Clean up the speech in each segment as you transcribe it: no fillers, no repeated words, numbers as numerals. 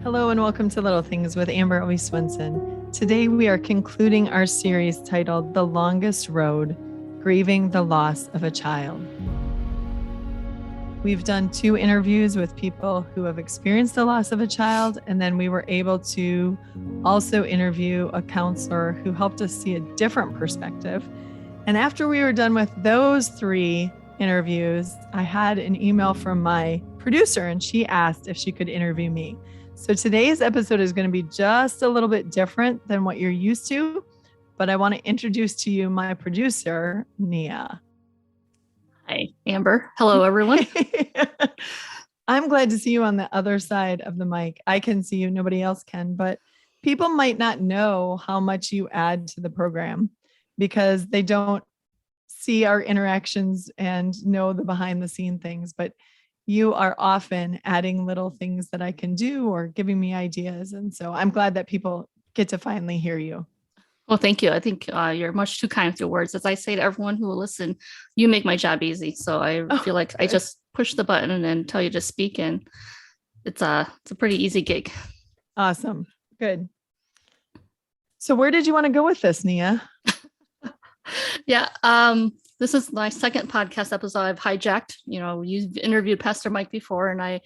Hello and welcome to Little Things with Amber O. Swenson. Today we are concluding our series titled The Longest Road, Grieving the Loss of a Child. We've done 2 interviews with people who have experienced the loss of a child, and then we were able to also interview a counselor who helped us see a different perspective. And after we were done with those 3 interviews, I had an email from my producer and she asked if she could interview me. So today's episode is going to be just a little bit different than what you're used to, but I want to introduce to you my producer, Nhia. Hi, Amber. Hello, everyone. I'm glad to see you on the other side of the mic. I can see you, nobody else can, but people might not know how much you add to the program because they don't see our interactions and know the behind the scene things, but you are often adding little things that I can do or giving me ideas. And so I'm glad that people get to finally hear you. Well, thank you. I think you're much too kind with your words. As I say to everyone who will listen, you make my job easy. So I feel like I just push the button and then tell you to speak, and it's a pretty easy gig. Awesome. Good. So where did you want to go with this, Nhia? Yeah. This is my second podcast episode I've hijacked. You know, you've interviewed Pastor Mike before, and I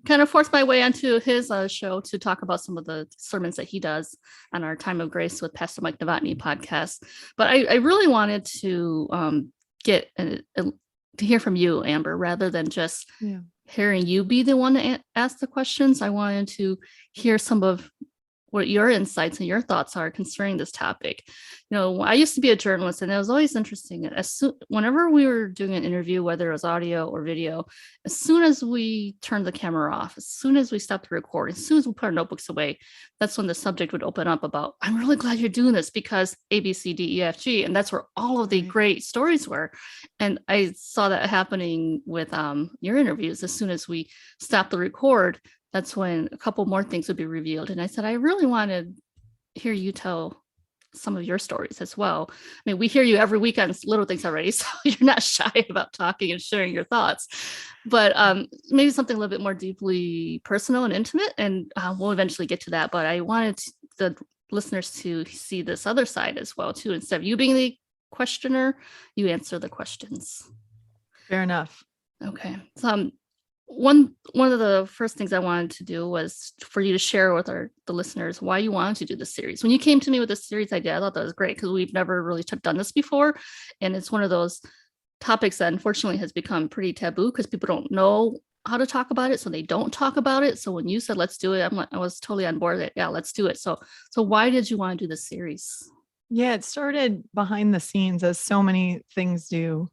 kind of forced my way onto his show to talk about some of the sermons that he does on our Time of Grace with Pastor Mike Novotny podcast. But I really wanted to get to hear from you, Amber, rather than just hearing you be the one to ask the questions. I wanted to hear some of what your insights and your thoughts are concerning this topic. You know, I used to be a journalist, and it was always interesting. Whenever we were doing an interview, whether it was audio or video, as soon as we turned the camera off, as soon as we stopped the recording, as soon as we put our notebooks away, that's when the subject would open up about, I'm really glad you're doing this because A, B, C, D, E, F, G. And that's where all of the great stories were. And I saw that happening with your interviews. As soon as we stopped the record, that's when a couple more things would be revealed. And I said, I really want to hear you tell some of your stories as well. I mean, we hear you every week on Little Things already, so you're not shy about talking and sharing your thoughts. But maybe something a little bit more deeply personal and intimate, and we'll eventually get to that. But I wanted the listeners to see this other side as well, too. Instead of you being the questioner, you answer the questions. Fair enough. Okay. So one of the first things I wanted to do was for you to share with the listeners why you wanted to do this series. When you came to me with this series idea, I thought that was great because we've never really done this before. And it's one of those topics that unfortunately has become pretty taboo because people don't know how to talk about it. So they don't talk about it. So when you said, let's do it, I was totally on board with it. Yeah, let's do it. So why did you want to do this series? Yeah, it started behind the scenes as so many things do.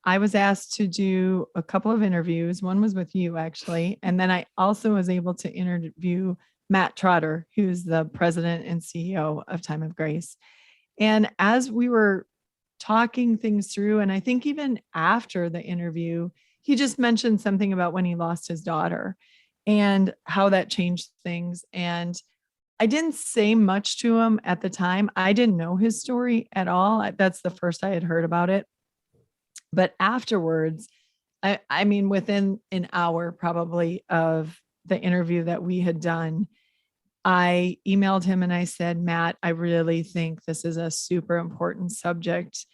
I was asked to do a couple of interviews. One was with you, actually. And then I also was able to interview Matt Trotter, who's the president and CEO of Time of Grace. And as we were talking things through, and I think even after the interview, he just mentioned something about when he lost his daughter and how that changed things. And I didn't say much to him at the time. I didn't know his story at all. That's the first I had heard about it. But afterwards, I mean, within an hour probably of the interview that we had done, I emailed him and I said, Matt, I really think this is a super important subject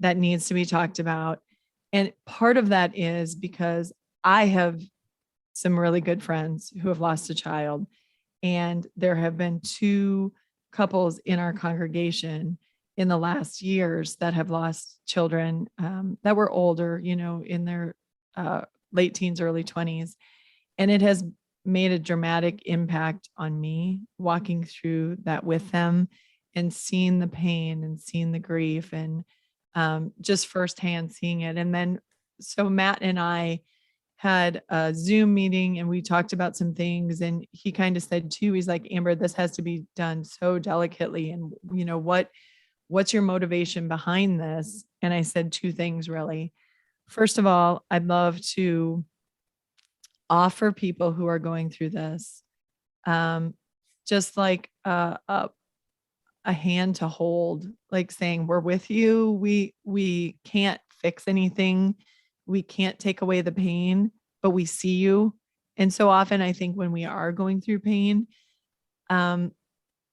that needs to be talked about. And part of that is because I have some really good friends who have lost a child. And there have been 2 couples in our congregation in the last years that have lost children that were older, you know, in their late teens, early 20s. And it has made a dramatic impact on me walking through that with them and seeing the pain and seeing the grief and just firsthand seeing it. And then, so Matt and I had a Zoom meeting and we talked about some things, and he kind of said too, he's like, Amber, this has to be done so delicately. And you know, what's your motivation behind this? And I said 2 things really. First of all, I'd love to offer people who are going through this, just like a hand to hold, like saying, we're with you. We can't fix anything. We can't take away the pain, but we see you And so often I think when we are going through pain, um,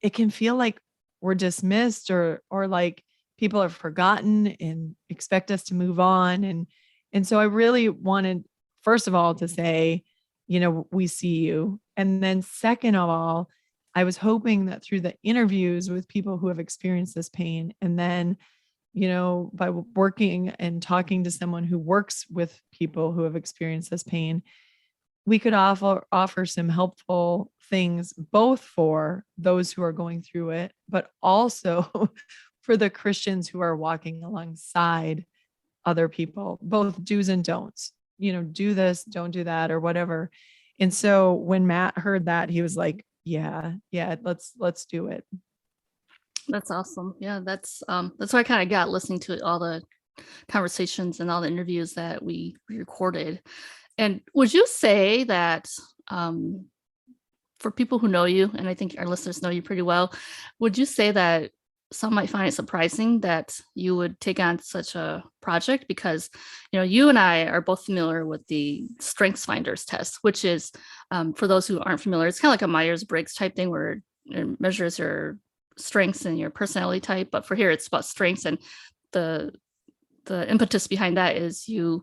it can feel like we're dismissed or like people are forgotten and expect us to move on. And so I really wanted, first of all, to say, we see you. And then second of all, I was hoping that through the interviews with people who have experienced this pain, and then, by working and talking to someone who works with people who have experienced this pain, we could offer some helpful things both for those who are going through it, but also for the Christians who are walking alongside other people, both do's and don'ts, do this, don't do that, or whatever. And so when Matt heard that, he was like, yeah, let's do it. That's awesome. Yeah, that's what I kind of got listening to all the conversations and all the interviews that we recorded. And would you say that for people who know you, and I think our listeners know you pretty well, would you say that some might find it surprising that you would take on such a project? Because you and I are both familiar with the Strengths Finders test, which is for those who aren't familiar, it's kind of like a Myers-Briggs type thing where it measures your strengths and your personality type. But for here, it's about strengths, and the impetus behind that is you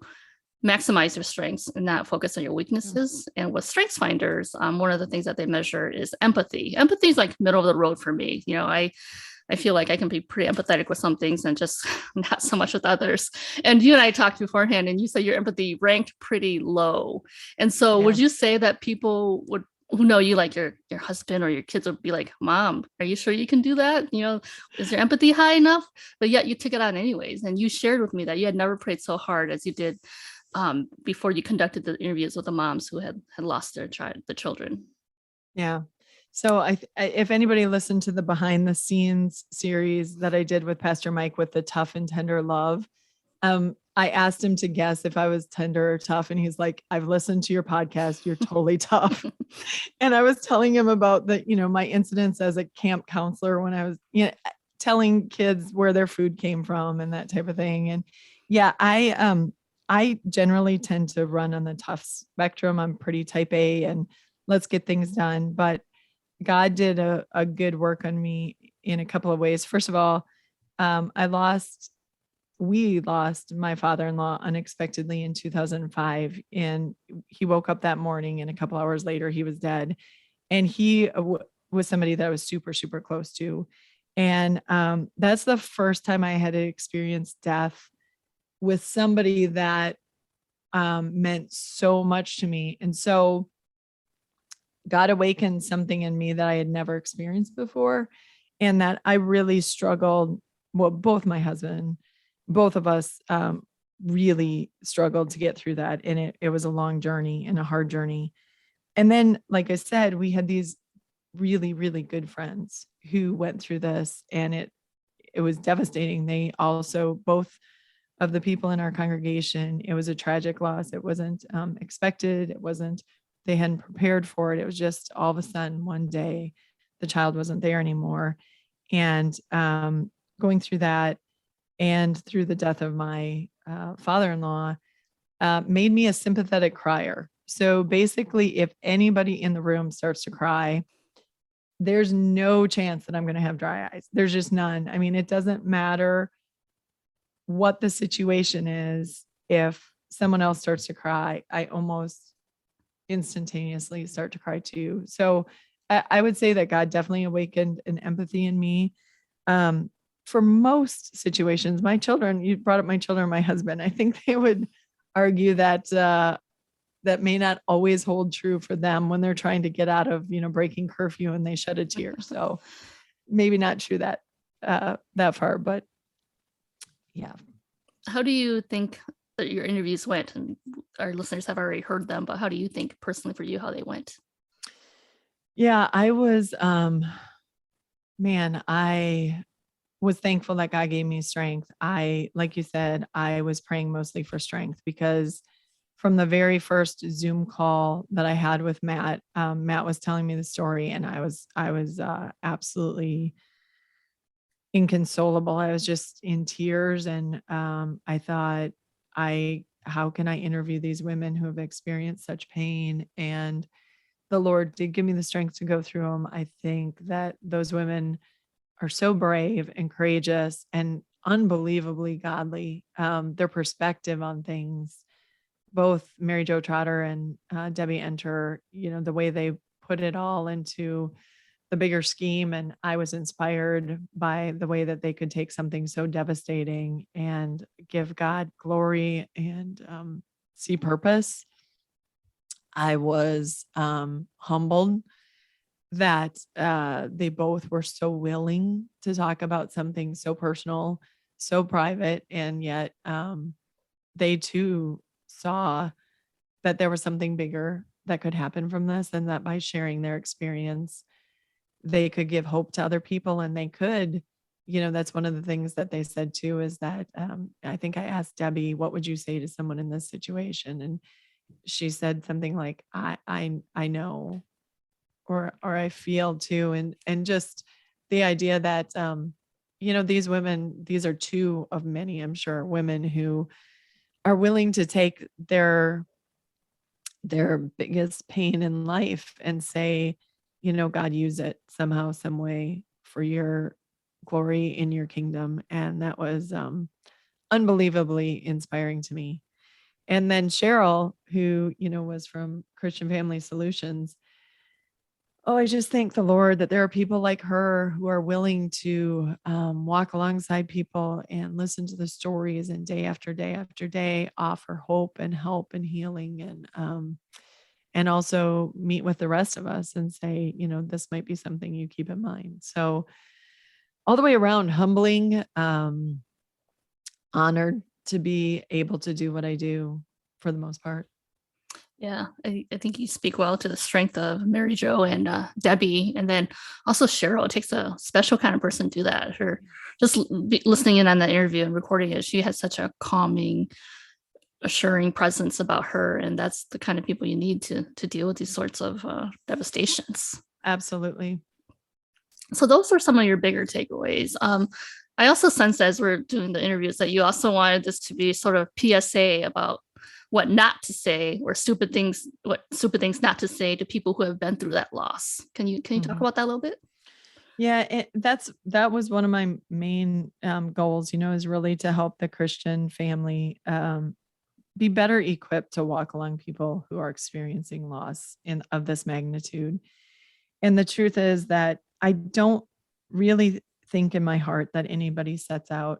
maximize your strengths and not focus on your weaknesses. And with Strengths Finders, one of the things that they measure is empathy. Empathy is like middle of the road for me. I feel like I can be pretty empathetic with some things and just not so much with others. And you and I talked beforehand, and you said your empathy ranked pretty low. And so would you say that people who know you, like your husband or your kids, would be like, Mom, are you sure you can do that? Is your empathy high enough? But yet you took it on anyways. And you shared with me that you had never prayed so hard as you did before you conducted the interviews with the moms who had lost their children. Yeah. So if anybody listened to the behind the scenes series that I did with Pastor Mike with the tough and tender love, I asked him to guess if I was tender or tough. And he's like, I've listened to your podcast. You're totally tough. And I was telling him about my incidents as a camp counselor when I was, telling kids where their food came from and that type of thing. And yeah, I generally tend to run on the tough spectrum. I'm pretty type A and let's get things done. But God did a good work on me in a couple of ways. First of all, we lost my father-in-law unexpectedly in 2005. And he woke up that morning and a couple hours later, he was dead. And he was somebody that I was super, super close to. And that's the first time I had experienced death with somebody that meant so much to me. And so God awakened something in me that I had never experienced before, and that I really struggled. Well, both my husband, both of us really struggled to get through that. And it was a long journey and a hard journey. And then, like I said, we had these really, really good friends who went through this, and it was devastating. They also, both of the people in our congregation, it was a tragic loss. It wasn't expected. They hadn't prepared for it. It was just all of a sudden one day the child wasn't there anymore. And going through that and through the death of my father-in-law made me a sympathetic crier. So basically, if anybody in the room starts to cry, there's no chance that I'm going to have dry eyes. There's just none. I mean, it doesn't matter what the situation is. If someone else starts to cry, I almost instantaneously start to cry too. So I would say that God definitely awakened an empathy in me. For most situations, my children, you brought up my children, my husband, I think they would argue that that may not always hold true for them when they're trying to get out of, breaking curfew and they shed a tear. So maybe not true that far, but yeah. How do you think that your interviews went? And our listeners have already heard them, but how do you think personally for you how they went? Yeah, I was, I was thankful that God gave me strength. Like you said, I was praying mostly for strength because from the very first Zoom call that I had with Matt, Matt was telling me the story, and I was absolutely inconsolable. I was just in tears, and I thought, I how can I interview these women who have experienced such pain? And the Lord did give me the strength to go through them. I think that those women are so brave and courageous and unbelievably godly. Their perspective on things, both Mary Jo Trotter and Debbie Enter, the way they put it all into the bigger scheme. And I was inspired by the way that they could take something so devastating and give God glory and see purpose. I was humbled that they both were so willing to talk about something so personal, so private, and yet they too saw that there was something bigger that could happen from this, and that by sharing their experience, they could give hope to other people. And they could, that's one of the things that they said too, is that I think I asked Debbie, what would you say to someone in this situation? And she said something like, I know, or I feel too. And just the idea that these women, these are two of many, I'm sure, women who are willing to take their biggest pain in life and say, God, use it somehow, some way for your glory in your kingdom. And that was unbelievably inspiring to me. And then Cheryl, who, was from Christian Family Solutions. Oh, I just thank the Lord that there are people like her who are willing to walk alongside people and listen to the stories, and day after day after day offer hope and help and healing, and also meet with the rest of us and say, this might be something you keep in mind. So all the way around, humbling, honored to be able to do what I do for the most part. Yeah, I think you speak well to the strength of Mary Jo and Debbie, and then also Cheryl. It takes a special kind of person to do that. Her just listening in on the interview and recording it, she has such a calming, assuring presence about her, and that's the kind of people you need to deal with these sorts of devastations. Absolutely. So those are some of your bigger takeaways. I also sense as we're doing the interviews that you also wanted this to be sort of PSA about what not to say, or what stupid things not to say to people who have been through that loss. Can you talk about that a little bit? Yeah, that was one of my main goals, is really to help the Christian family be better equipped to walk along people who are experiencing loss of this magnitude. And the truth is that I don't really think in my heart that anybody sets out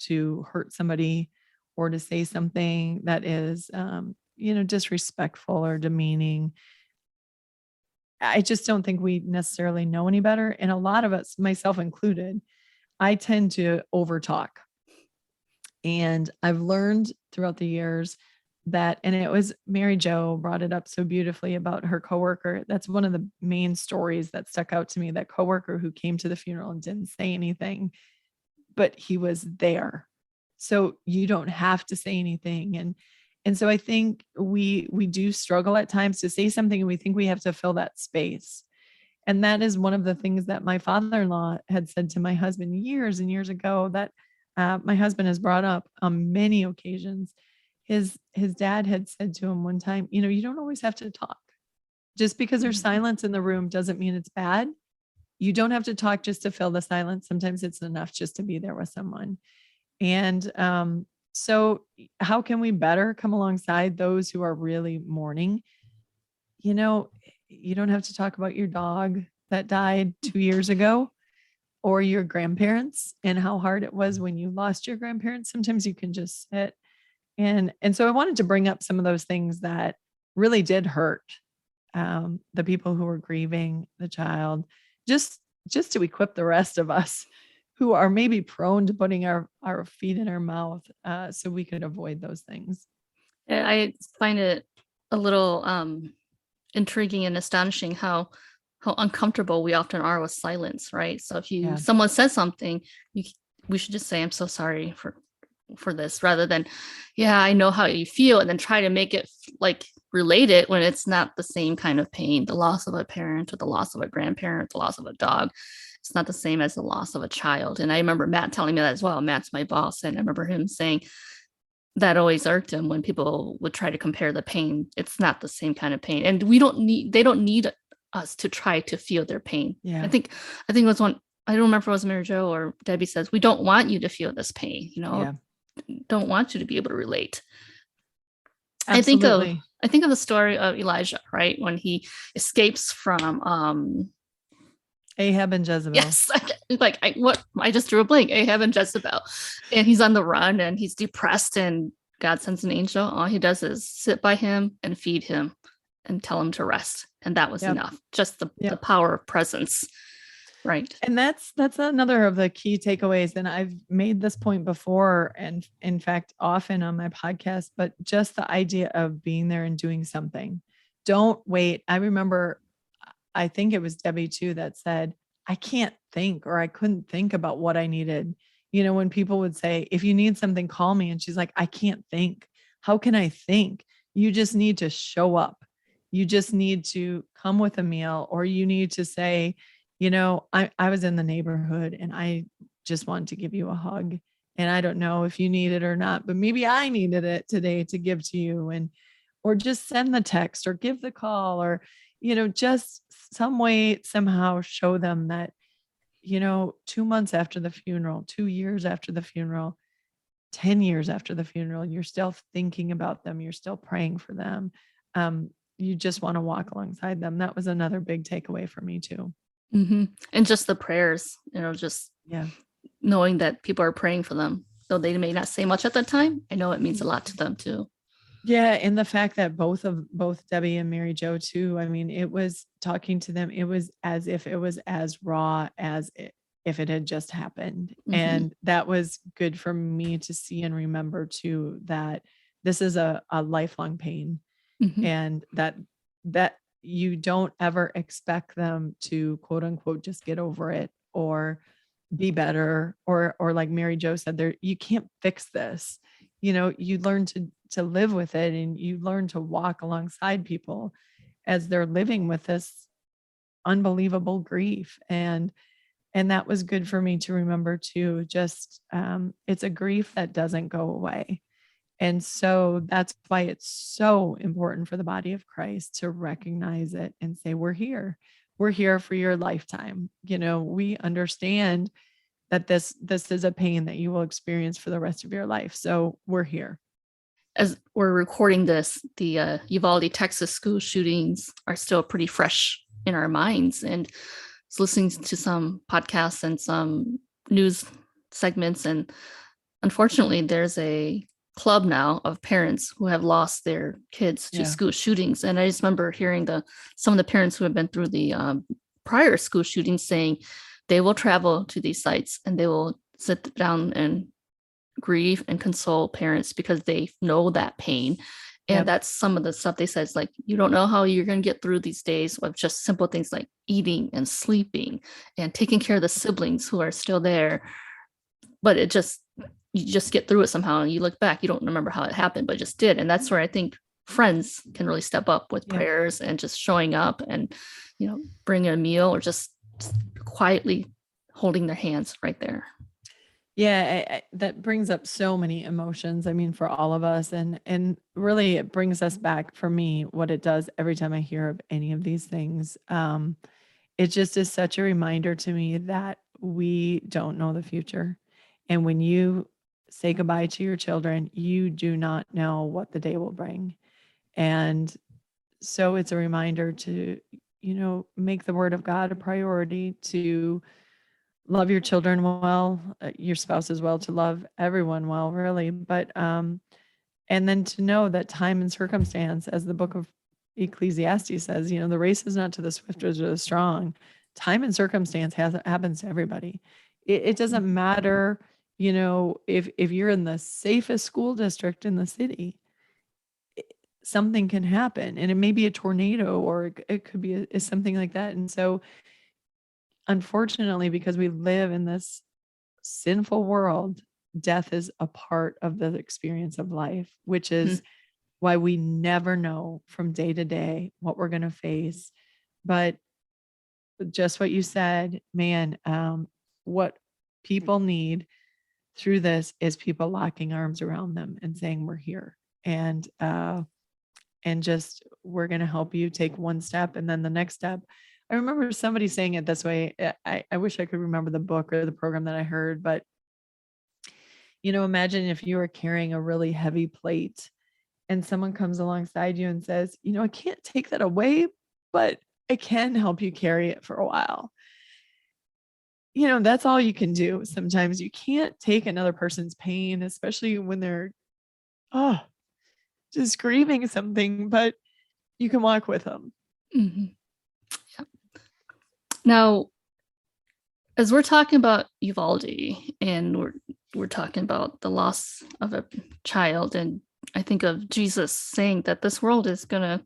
to hurt somebody or to say something that is, disrespectful or demeaning. I just don't think we necessarily know any better. And a lot of us, myself included, I tend to overtalk. And I've learned throughout the years that, and it was Mary Jo brought it up so beautifully about her coworker. That's one of the main stories that stuck out to me, that coworker who came to the funeral and didn't say anything, but he was there. So you don't have to say anything. And so I think we do struggle at times to say something, and we think we have to fill that space. And that is one of the things that my father-in-law had said to my husband years and years ago, that my husband has brought up on many occasions. His dad had said to him one time, you don't always have to talk. Just because there's silence in the room doesn't mean it's bad. You don't have to talk just to fill the silence. Sometimes it's enough just to be there with someone. And so how can we better come alongside those who are really mourning? You don't have to talk about your dog that died 2 years ago, or your grandparents and how hard it was when you lost your grandparents. Sometimes you can just sit. And so I wanted to bring up some of those things that really did hurt the people who were grieving the child, just to equip the rest of us who are maybe prone to putting our feet in our mouth, so we could avoid those things. I find it a little intriguing and astonishing how uncomfortable we often are with silence, right? So if someone says something, we should just say, "I'm so sorry for this," rather than, "Yeah, I know how you feel," and then try to make it like relate it when it's not the same kind of pain. The loss of a parent, or the loss of a grandparent, the loss of a dog, it's not the same as the loss of a child. And I remember Matt telling me that as well. Matt's my boss, and I remember him saying, that always irked him when people would try to compare the pain. It's not the same kind of pain. And they don't need us to try to feel their pain. Yeah. I think it was one, I don't remember if it was Mary Jo or Debbie says, we don't want you to feel this pain, Yeah. don't want you to be able to relate. Absolutely. I think of the story of Elijah, right? When he escapes from Ahab and Jezebel. yes, I just drew a blank. Ahab and Jezebel. And he's on the run and he's depressed, and God sends an angel. All he does is sit by him and feed him and tell him to rest. And that was enough. Just the power of presence. Right. And that's another of the key takeaways. And I've made this point before, and in fact, often on my podcast, but just the idea of being there and doing something. Don't wait. I remember, I think it was Debbie too, that said, I can't think, or I couldn't think about what I needed. When people would say, if you need something, call me. And she's like, I can't think. How can I think? You just need to show up. You just need to come with a meal, or you need to say, I was in the neighborhood and I just wanted to give you a hug. And I don't know if you need it or not, but maybe I needed it today to give to you. Or just send the text or give the call, or, just some way, somehow show them that, 2 months after the funeral, 2 years after the funeral, 10 years after the funeral, you're still thinking about them. You're still praying for them. You just want to walk alongside them. That was another big takeaway for me too. Mm-hmm. And just the prayers, just knowing that people are praying for them, though they may not say much at that time. I know it means a lot to them too. Yeah. And the fact that both Debbie and Mary Jo too, I mean, it was talking to them. It was as if it was as raw as if it had just happened. Mm-hmm. And that was good for me to see and remember too, that this is a lifelong pain. Mm-hmm. And that you don't ever expect them to, quote unquote, just get over it or be better, or like Mary Jo said, you can't fix this. You learn to live with it, and you learn to walk alongside people as they're living with this unbelievable grief. And that was good for me to remember too. Just it's a grief that doesn't go away. And so that's why it's so important for the body of Christ to recognize it and say, we're here for your lifetime. We understand that this is a pain that you will experience for the rest of your life. So we're here. As we're recording this, the Uvalde, Texas school shootings are still pretty fresh in our minds. And I was listening to some podcasts and some news segments. And unfortunately, there's a club now of parents who have lost their kids to school shootings. And I just remember hearing some of the parents who have been through the prior school shootings saying they will travel to these sites and they will sit down and grieve and console parents because they know that pain. And that's some of the stuff they said. It's like, you don't know how you're going to get through these days with just simple things like eating and sleeping and taking care of the siblings who are still there. But you just get through it somehow, and you look back, you don't remember how it happened, but just did. And that's where I think friends can really step up with prayers and just showing up and, bringing a meal or just quietly holding their hands right there. Yeah, that brings up so many emotions. I mean, for all of us, and really it brings us back, for me, what it does every time I hear of any of these things. It just is such a reminder to me that we don't know the future. And when you say goodbye to your children, you do not know what the day will bring. And so it's a reminder to, make the word of God a priority, to love your children well, your spouse as well, to love everyone well, really. But, and then to know that time and circumstance, as the book of Ecclesiastes says, the race is not to the swift or to the strong. Time and circumstance happens to everybody. It doesn't matter, if you're in the safest school district in the city, something can happen, and it may be a tornado, or it could be something like that. And so, unfortunately, because we live in this sinful world, death is a part of the experience of life, which is why we never know from day to day what we're going to face. But just what you said, man, what people need through this is people locking arms around them and saying, we're here. And just, we're going to help you take one step and then the next step. I remember somebody saying it this way. I wish I could remember the book or the program that I heard, but imagine if you were carrying a really heavy plate and someone comes alongside you and says, I can't take that away, but I can help you carry it for a while. That's all you can do. Sometimes you can't take another person's pain, especially when they're, just grieving something, but you can walk with them. Mm-hmm. Yeah. Now, as we're talking about Uvalde and we're talking about the loss of a child, and I think of Jesus saying that this world is going to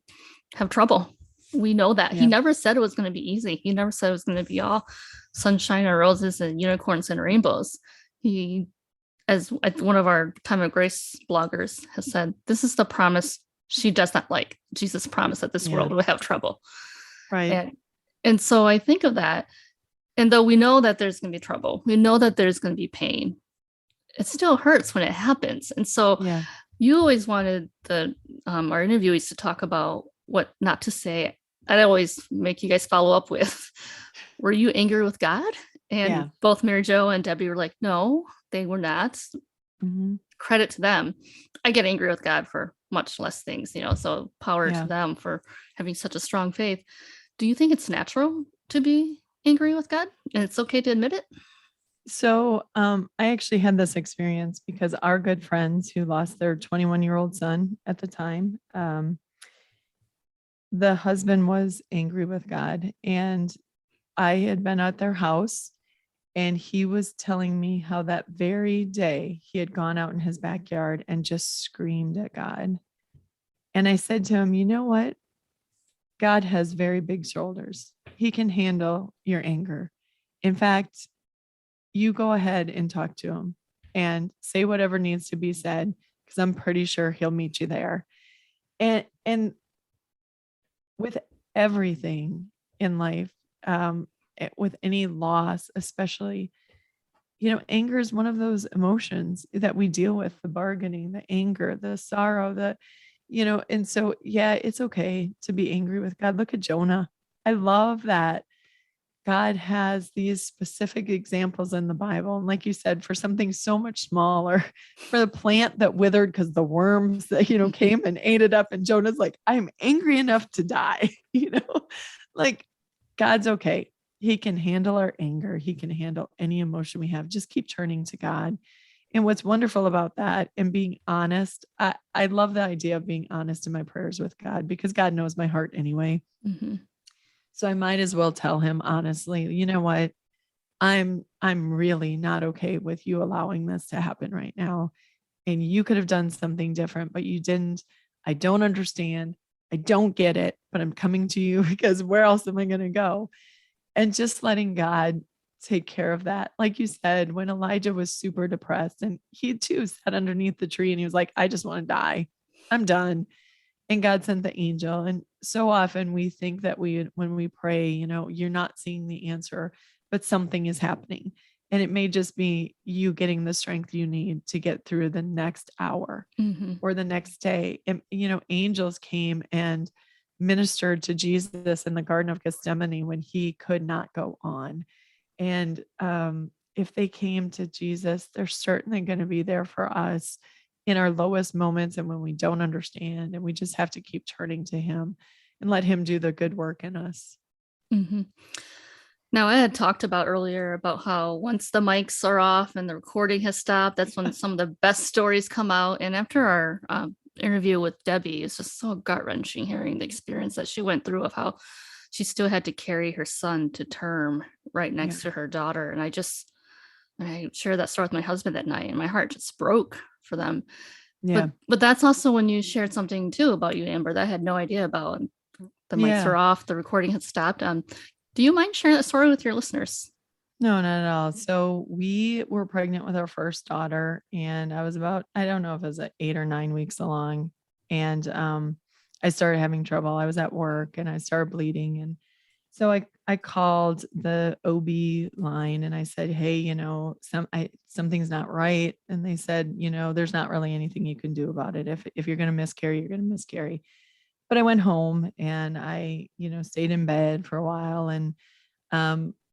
have trouble. We know that. Yeah. He never said it was going to be easy. He never said it was going to be all sunshine and roses and unicorns and rainbows. He, as one of our Time of Grace bloggers has said, this is the promise she does not like. Jesus promised that this world would have trouble. Right. And so I think of that. And though we know that there's going to be trouble, we know that there's going to be pain, it still hurts when it happens. And so you always wanted our interviewees to talk about what not to say. I'd always make you guys follow up with, were you angry with God? And both Mary Jo and Debbie were like, no, they were not. Mm-hmm. Credit to them. I get angry with God for much less things, so power to them for having such a strong faith. Do you think it's natural to be angry with God and it's okay to admit it? So I actually had this experience because our good friends who lost their 21-year-old son at the time, the husband was angry with God, and I had been at their house and he was telling me how that very day he had gone out in his backyard and just screamed at God. And I said to him, you know what? God has very big shoulders. He can handle your anger. In fact, you go ahead and talk to him and say whatever needs to be said, because I'm pretty sure he'll meet you there. And with everything in life, with any loss, especially, anger is one of those emotions that we deal with, the bargaining, the anger, the sorrow, and so, it's okay to be angry with God. Look at Jonah. I love that God has these specific examples in the Bible. And like you said, for something so much smaller, for the plant that withered because the worms that, came and ate it up. And Jonah's like, I'm angry enough to die, like God's okay. He can handle our anger. He can handle any emotion we have. Just keep turning to God. And what's wonderful about that and being honest, I love the idea of being honest in my prayers with God, because God knows my heart anyway. Mm-hmm. So I might as well tell him honestly, you know what? I'm really not okay with you allowing this to happen right now. And you could have done something different, but you didn't. I don't understand. I don't get it, but I'm coming to you because where else am I going to go? And just letting God take care of that. Like you said, when Elijah was super depressed and he too sat underneath the tree and he was like, I just want to die. I'm done. And God sent the angel. And so often we think that when we pray, you're not seeing the answer, but something is happening. And it may just be you getting the strength you need to get through the next hour or the next day. And, angels came and ministered to Jesus in the Garden of Gethsemane when he could not go on. And if they came to Jesus, they're certainly going to be there for us in our lowest moments and when we don't understand. And we just have to keep turning to him and let him do the good work in us. Mm-hmm. Now, I had talked about earlier about how once the mics are off and the recording has stopped, that's when some of the best stories come out. And after our interview with Debbie, it's just so gut-wrenching hearing the experience that she went through of how she still had to carry her son to term right next to her daughter. And I shared that story with my husband that night, and my heart just broke for them. Yeah. But that's also when you shared something too about you, Amber, that I had no idea about. The mics were off, the recording had stopped. Do you mind sharing that story with your listeners? No, not at all. So we were pregnant with our first daughter, and I was about, I don't know if it was 8 or 9 weeks along. And I started having trouble. I was at work and I started bleeding. And So I called the OB line and I said, "Hey, something's not right." And they said, "There's not really anything you can do about it. If you're going to miscarry, you're going to miscarry." But I went home and I, stayed in bed for a while. And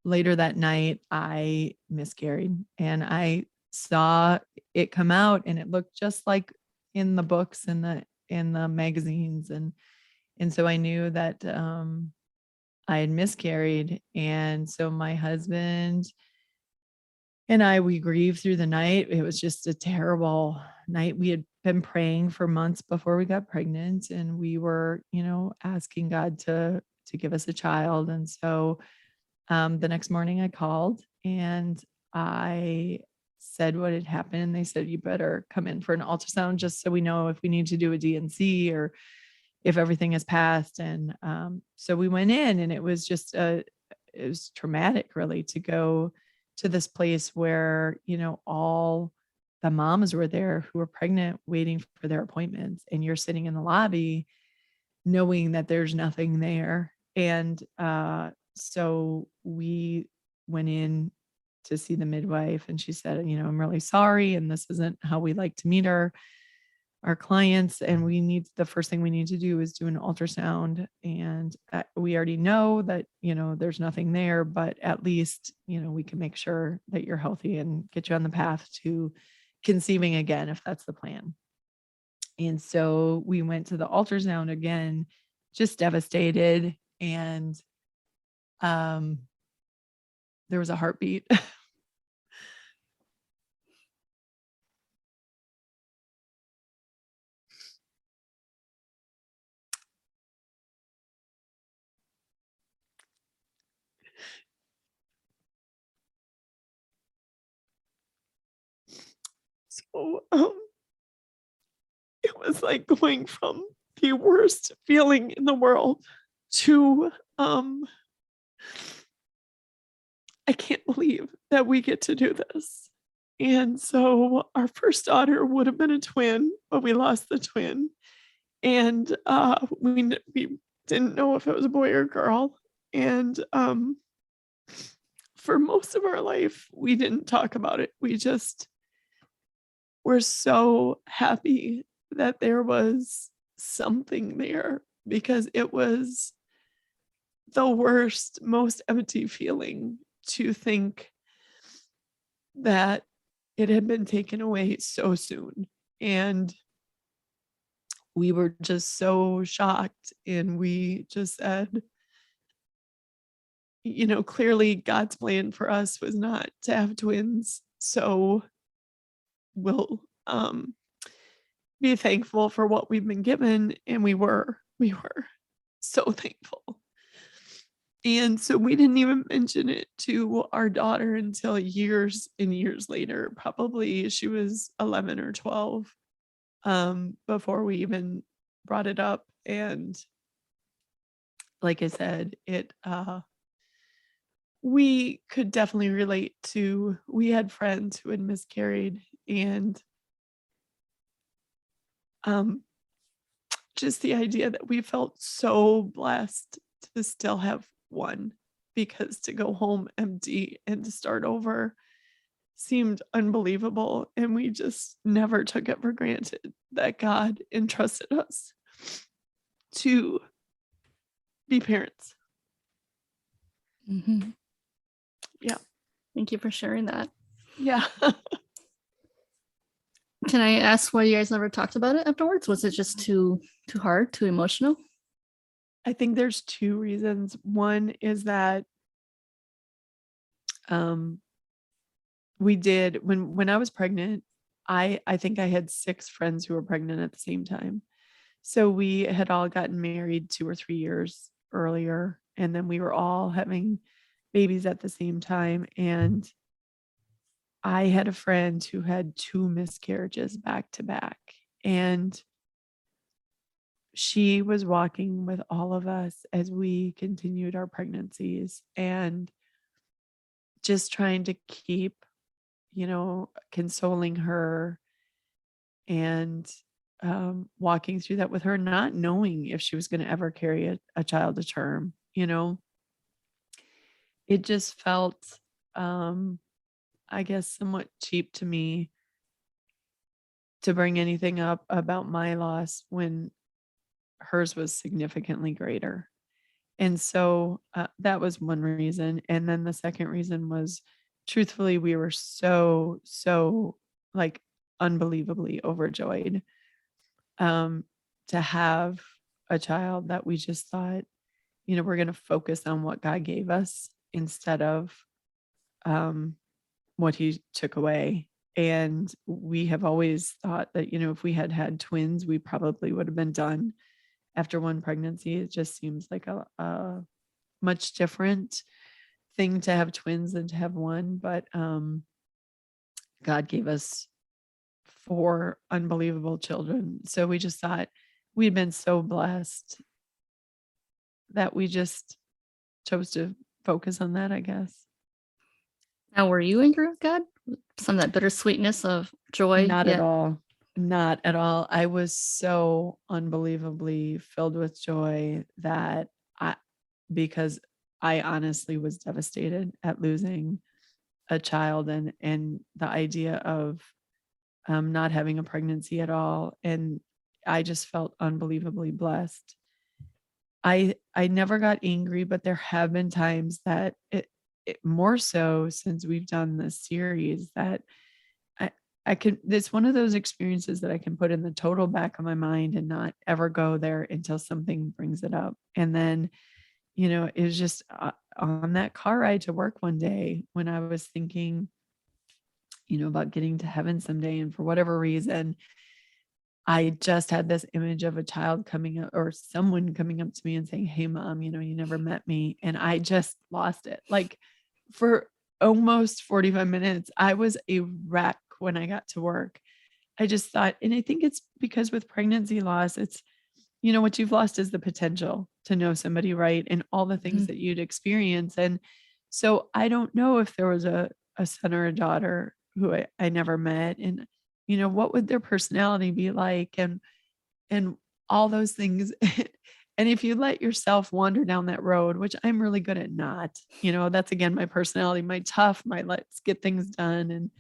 later that night, I miscarried and I saw it come out and it looked just like in the books and the magazines. And so I knew that I had miscarried. And so my husband and we grieved through the night. It was just a terrible night. We had been praying for months before we got pregnant, and we were, asking God to give us a child. And so the next morning I called and I said what had happened. And they said, "You better come in for an ultrasound just so we know if we need to do a DNC or if everything has passed." And so we went in, and it was just it was traumatic, really, to go to this place where all the moms were there who were pregnant, waiting for their appointments, and you're sitting in the lobby knowing that there's nothing there. And so we went in to see the midwife, and she said, "I'm really sorry, and this isn't how we like to meet our clients, and the first thing we need to do is do an ultrasound. And we already know that there's nothing there, but at least we can make sure that you're healthy and get you on the path to conceiving again, if that's the plan." And so we went to the ultrasound again, just devastated. And um there was a heartbeat. So it was like going from the worst feeling in the world to I can't believe that we get to do this. And so our first daughter would have been a twin, but we lost the twin. And we didn't know if it was a boy or girl. And for most of our life, we didn't talk about it. We just were so happy that there was something there, because it was the worst, most empty feeling to think that it had been taken away so soon. And we were just so shocked. And we just said, clearly God's plan for us was not to have twins. So we'll be thankful for what we've been given. And we were so thankful. And so we didn't even mention it to our daughter until years and years later. Probably she was 11 or 12 before we even brought it up. And like I said, we could definitely relate to, we had friends who had miscarried. And just the idea that we felt so blessed to still have one, because to go home empty and to start over seemed unbelievable. And we just never took it for granted that God entrusted us to be parents. Mm-hmm. Yeah. Thank you for sharing that. Yeah. Can I ask why you guys never talked about it afterwards? Was it just too hard, too emotional? I think there's two reasons. One is that we did, when I was pregnant, I think I had 6 friends who were pregnant at the same time. So we had all gotten married 2 or 3 years earlier, and then we were all having babies at the same time. And I had a friend who had 2 miscarriages back to back, and she was walking with all of us as we continued our pregnancies, and just trying to keep, consoling her and walking through that with her, not knowing if she was going to ever carry a child to term. it just felt, I guess, somewhat cheap to me to bring anything up about my loss when hers was significantly greater. And so that was one reason. And then the second reason was, truthfully, we were so like unbelievably overjoyed um, to have a child that we just thought, we're going to focus on what God gave us instead of um, what he took away. And we have always thought that, if we had had twins, we probably would have been done after one pregnancy. It just seems like a much different thing to have twins than to have one. But God gave us 4 unbelievable children. So we just thought we'd been so blessed that we just chose to focus on that, I guess. Now, were you angry with God? Some of that bittersweetness of joy? Not at Yeah. all. Not at all. I was so unbelievably filled with joy that because I honestly was devastated at losing a child and the idea of not having a pregnancy at all. And I just felt unbelievably blessed. I never got angry, but there have been times that it more so since we've done this series that I I can it's one of those experiences that I can put in the total back of my mind and not ever go there until something brings it up. And then, it was just on that car ride to work one day when I was thinking, about getting to heaven someday. And for whatever reason, I just had this image of a child coming up or someone coming up to me and saying, "Hey, mom, you never met me." And I just lost it. Like for almost 45 minutes, I was a wreck when I got to work. I just thought, and I think it's because with pregnancy loss, it's, what you've lost is the potential to know somebody, right? And all the things Mhm. that you'd experience. And so I don't know if there was a son or a daughter who I never met. And, what would their personality be like? And all those things. And if you let yourself wander down that road, which I'm really good at not, that's again my personality, my tough, my let's get things done.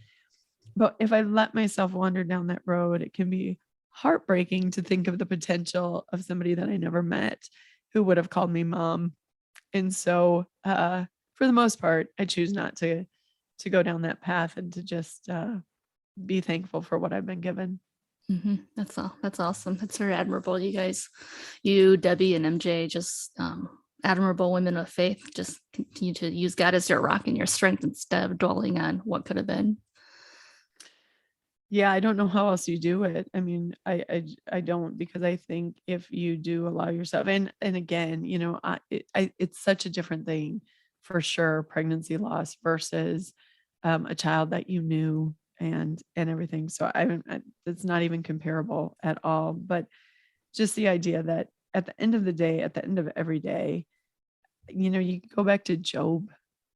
But if I let myself wander down that road, it can be heartbreaking to think of the potential of somebody that I never met who would have called me mom. And so for the most part, I choose not to go down that path and to just be thankful for what I've been given. That's awesome. That's very admirable. You guys, you, Debbie, and MJ, just admirable women of faith. Just continue to use God as your rock and your strength instead of dwelling on what could have been. Yeah, I don't know how else you do it. I mean, I don't, because I think if you do allow yourself, and again, it's such a different thing for sure, pregnancy loss versus a child that you knew and everything. So it's not even comparable at all. But just the idea that at the end of the day, at the end of every day, you go back to Job,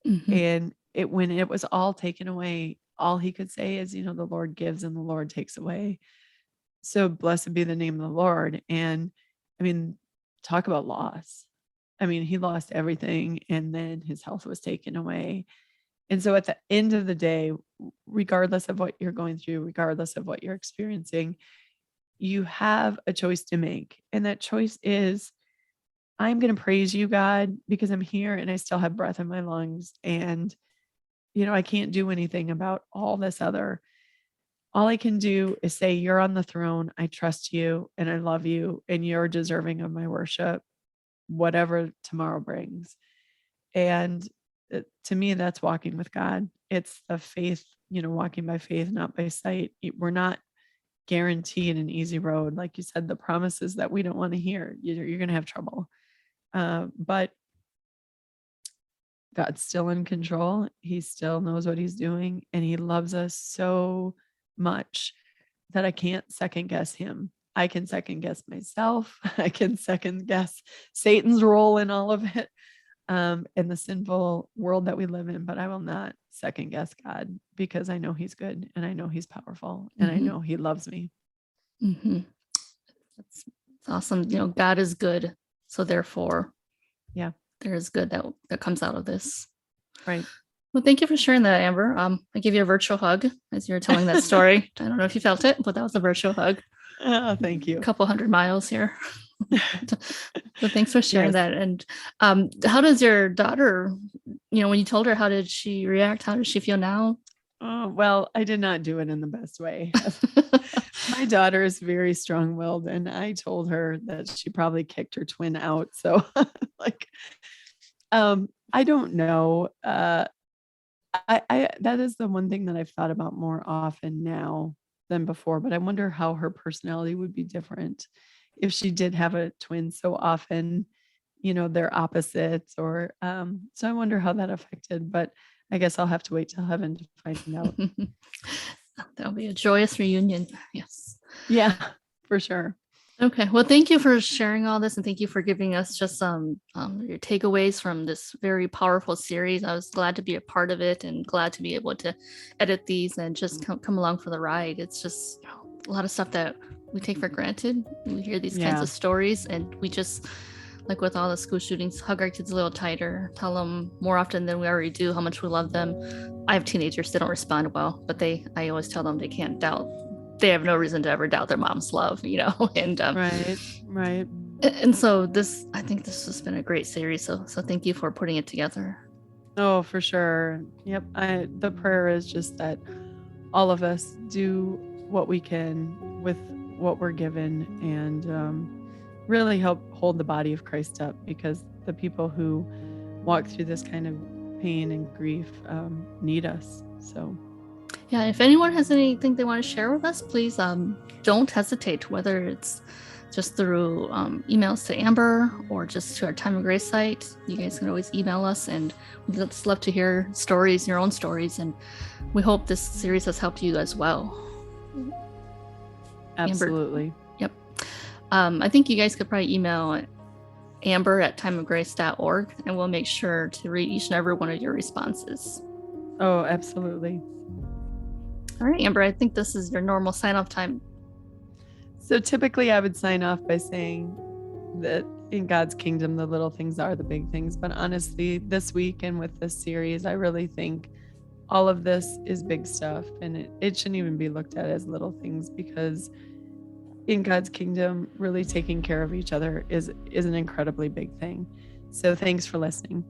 Mhm. and when it was all taken away, all he could say is, the Lord gives and the Lord takes away. So blessed be the name of the Lord. And I mean, talk about loss. I mean, he lost everything and then his health was taken away. And so at the end of the day, regardless of what you're going through, regardless of what you're experiencing, you have a choice to make. And that choice is, I'm going to praise you, God, because I'm here and I still have breath in my lungs. And I can't do anything about all this other. All I can do is say, "You're on the throne. I trust you and I love you and you're deserving of my worship, whatever tomorrow brings." And to me, that's walking with God. It's the faith, walking by faith, not by sight. We're not guaranteed an easy road. Like you said, the promises that we don't want to hear, you're going to have trouble. But God's still in control. He still knows what he's doing, and he loves us so much that I can't second guess him. I can second guess myself. I can second guess Satan's role in all of it, in the sinful world that we live in, but I will not second guess God because I know he's good and I know he's powerful and I Mhm. know he loves me. Mhm. That's awesome. God is good, so therefore Yeah. there is good that comes out of this. Right. Well, thank you for sharing that, Amber. I gave you a virtual hug as you were telling that story. I don't know if you felt it, but that was a virtual hug. Oh, thank you. A couple 100 miles here. So thanks for sharing Yes. that. And how does your daughter, when you told her, how did she react? How does she feel now? Oh, well, I did not do it in the best way. My daughter is very strong-willed, and I told her that she probably kicked her twin out. So, like, I don't know. I that is the one thing that I've thought about more often now than before, but I wonder how her personality would be different if she did have a twin so often, they're opposites or so I wonder how that affected, but I guess I'll have to wait till heaven to find out. That'll be a joyous reunion. Yes. Yeah, for sure. Okay. Well, thank you for sharing all this, and thank you for giving us just some your takeaways from this very powerful series. I was glad to be a part of it, and glad to be able to edit these and just come along for the ride. It's just a lot of stuff that we take for granted. We hear these kinds Yeah. of stories, and we just, like with all the school shootings, hug our kids a little tighter, tell them more often than we already do how much we love them. I have teenagers; they don't respond well, but I always tell them they can't doubt. They have no reason to ever doubt their mom's love, and Right. and so I think this has been a great series. So thank you for putting it together. Oh, for sure. Yep. The prayer is just that all of us do what we can with what we're given and really help hold the body of Christ up, because the people who walk through this kind of pain and grief need us. So, Yeah, if anyone has anything they want to share with us, please don't hesitate, whether it's just through emails to Amber or just to our Time of Grace site. You guys can always email us, and we'd just love to hear stories, your own stories, and we hope this series has helped you as well. absolutely. Amber, yep. I think you guys could probably email amber@timeofgrace.org, and we'll make sure to read each and every one of your responses. Oh, absolutely. All right, Amber, I think this is your normal sign-off time. So typically I would sign off by saying that in God's kingdom, the little things are the big things. But honestly, this week and with this series, I really think all of this is big stuff, and it shouldn't even be looked at as little things, because in God's kingdom, really taking care of each other is an incredibly big thing. So thanks for listening.